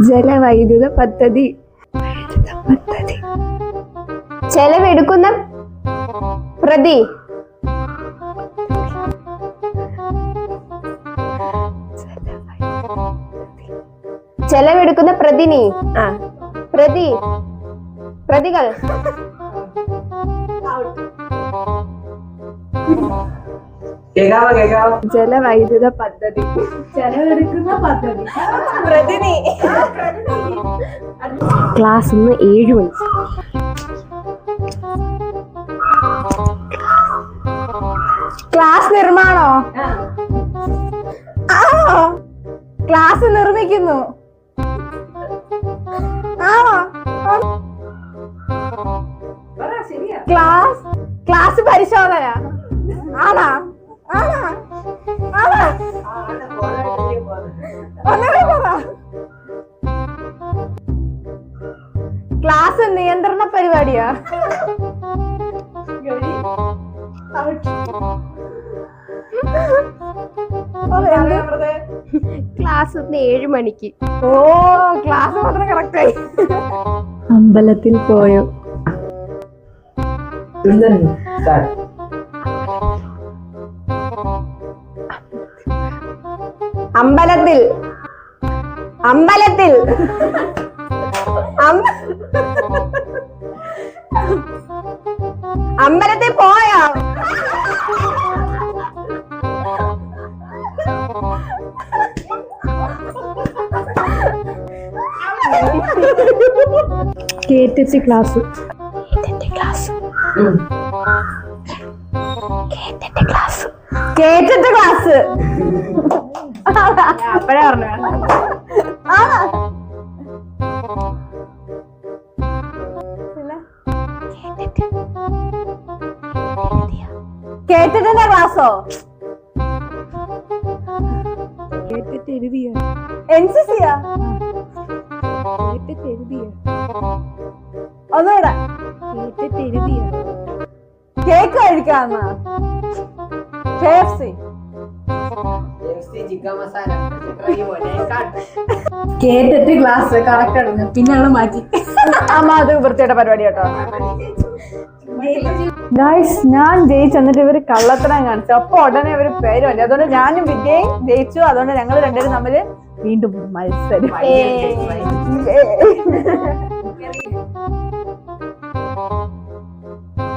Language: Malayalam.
ജലവൈദ്യുത പദ്ധതി. ചെലവെടുക്കുന്ന പ്രതി. ചെലവെടുക്കുന്ന പ്രതിനി. പ്രതി. പ്രതികൾ. ജലവൈദ്യുത പദ്ധതി. ചെലവെടുക്കുന്ന പദ്ധതി. പ്രതിനി. ക്ലാസ് 7 മണി. ക്ലാസ് നിർമ്മാണോ? ക്ലാസ് നിർമ്മിക്കുന്നു. ക്ലാസ് പരിശോധന. ആണാ? ക്ലാസ് നിയന്ത്രണ പരിപാടിയാ. ക്ലാസ് 7 മണിക്ക്. ഓ, ക്ലാസ് മാത്രം കറക്റ്റായി. അമ്പലത്തിൽ പോയോ? അമ്പലത്തിൽ. അമ്പലത്തിൽ. അമ്പലത്തിൽ പോയോ? കേറ്റിച്ച് ക്ലാസ്. കേറ്റിട്ട് ക്ലാസ്. അപ്പഴേ പറഞ്ഞു. കേട്ടിട്ടിന്റെ ക്ലാസ്സോ? കേട്ടിട്ട് എഴുതിയ. എൻസിസിയാ? കേട്ടിട്ട് എഴുതിയ. ഒന്നുകൂടെ. കേട്ടിട്ട് എഴുതിയ. കേക്ക് കഴിക്കാന്ന. KFC. കേട്ടിട്ട് ക്ലാസ് കറക്റ്റ് ആണ്. പിന്നെ അവള് മാറ്റി. അത് വൃത്തിയുടെ പരിപാടി കേട്ടോ. ഗൈസ്, ഞാൻ ജയിച്ചു. എന്നിട്ട് ഇവര് കള്ളത്തരം കാണിച്ചു. അപ്പൊ ഉടനെ ഇവര് പേര് മാറ്റി. അതുകൊണ്ട് ഞാനും വിദ്യയും ജയിച്ചു. അതുകൊണ്ട് ഞങ്ങൾ രണ്ടുപേരും തമ്മില് വീണ്ടും മത്സരം.